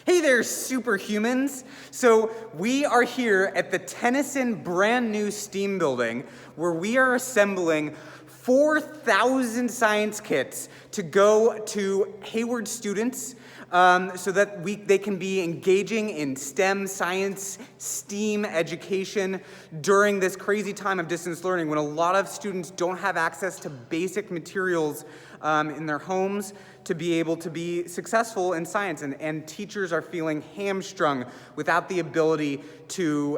Hey there, superhumans. So we are here at the Tennyson brand new STEAM building where we are assembling 4,000 science kits to go to Hayward students so that they can be engaging in STEM, science, STEAM education during this crazy time of distance learning when a lot of students don't have access to basic materials in their homes to be able to be successful in science, and teachers are feeling hamstrung without the ability to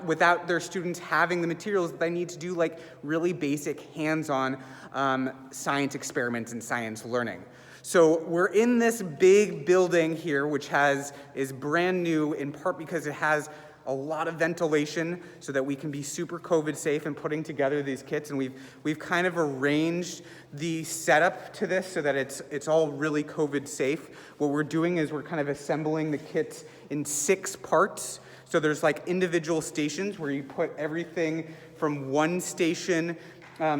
without their students having the materials that they need to do like really basic hands-on science experiments and science learning. So we're in this big building here, which is brand new in part because it has a lot of ventilation so that we can be super COVID safe in putting together these kits, and we've kind of arranged the setup to this so that it's all really COVID safe. What we're doing is we're kind of assembling the kits in 6 parts. So there's like individual stations where you put everything from one station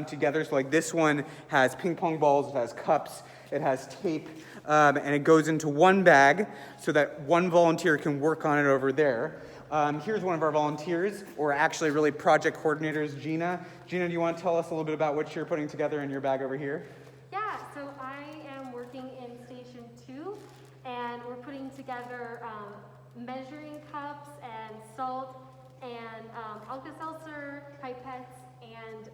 together. So like this one has ping pong balls, it has cups, it has tape, and it goes into one bag so that one volunteer can work on it over there. Here's one of our volunteers, or actually really project coordinators, Gina. Gina, do you want to tell us a little bit about what you're putting together in your bag over here? Yeah, so I am working in Station 2, and we're putting together measuring cups and salt and Alka-Seltzer, pipettes, and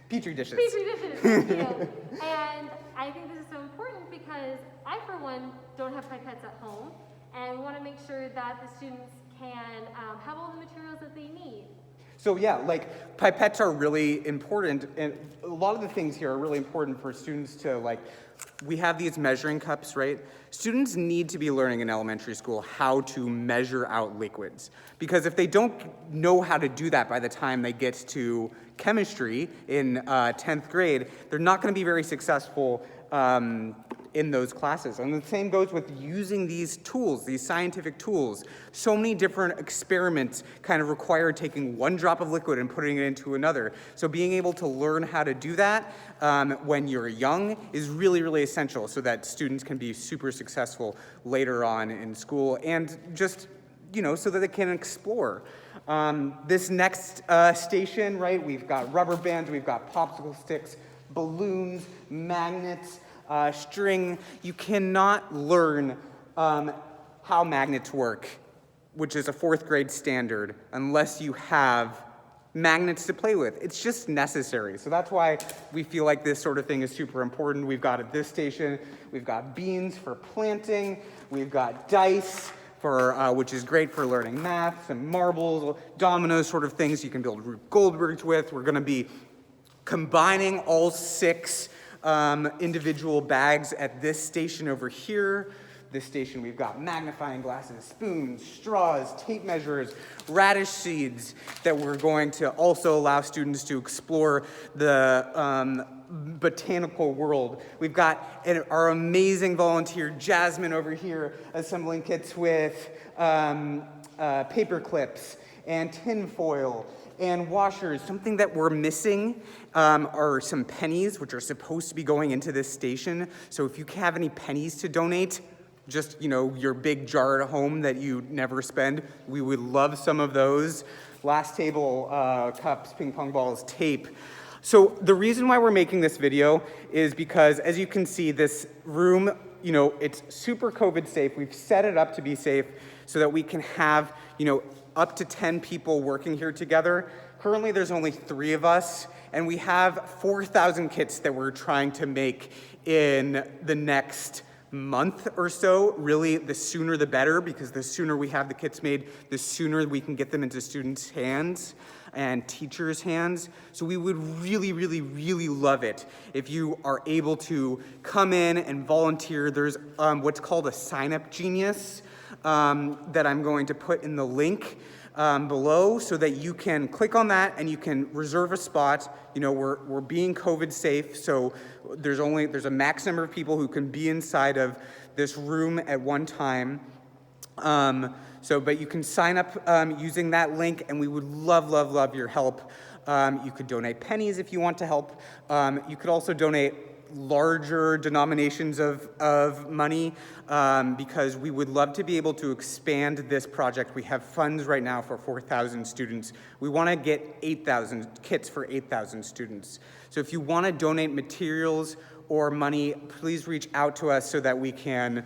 Petri dishes. Petri dishes, thank you. And I think this is so important because I, for one, don't have pipettes at home. And we want to make sure that the students can have all the materials that they need. So yeah, like pipettes are really important, and a lot of the things here are really important for students to we have these measuring cups, right? Students need to be learning in elementary school how to measure out liquids, because if they don't know how to do that by the time they get to chemistry in 10th grade, they're not going to be very successful in those classes. And the same goes with using these tools, these scientific tools. So many different experiments kind of require taking one drop of liquid and putting it into another. So being able to learn how to do that when you're young is really, really essential so that students can be super successful later on in school and just, so that they can explore. This next station, right, we've got rubber bands, we've got popsicle sticks, balloons, magnets, string. You cannot learn how magnets work, which is a 4th grade standard, unless you have magnets to play with. It's just necessary. So that's why we feel like this sort of thing is super important. We've got at this station, we've got beans for planting, we've got dice which is great for learning math, and marbles, dominoes, sort of things you can build Rube Goldbergs with. We're going to be combining all 6 individual bags at this station over here. This station, we've got magnifying glasses, spoons, straws, tape measures, radish seeds that we're going to also allow students to explore the botanical world. We've got our amazing volunteer, Jasmine, over here, assembling kits with paper clips and tin foil and washers. Something that we're missing are some pennies, which are supposed to be going into this station. So if you have any pennies to donate, just, your big jar at home that you never spend, we would love some of those. Last table, cups, ping pong balls, tape. So the reason why we're making this video is because, as you can see, this room, it's super COVID safe. We've set it up to be safe so that we can have, up to 10 people working here together. Currently, there's only 3 of us, and we have 4,000 kits that we're trying to make in the next month or so. Really, the sooner the better, because the sooner we have the kits made, the sooner we can get them into students' hands and teachers' hands. So we would really, really, really love it if you are able to come in and volunteer. There's what's called a sign-up genius that I'm going to put in the link below so that you can click on that and you can reserve a spot. We're being COVID safe, so there's a max number of people who can be inside of this room at one time. But you can sign up using that link, and we would love, love, love your help. You could donate pennies if you want to help. You could also donate larger denominations of money, because we would love to be able to expand this project. We have funds right now for 4,000 students. We want to get 8,000 kits for 8,000 students. So if you want to donate materials or money, please reach out to us so that we can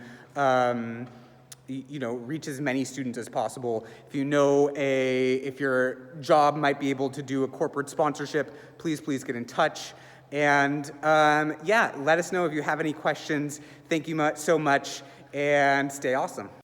reach as many students as possible. If you know if your job might be able to do a corporate sponsorship, please get in touch. And yeah, let us know if you have any questions. Thank you so much, and stay awesome.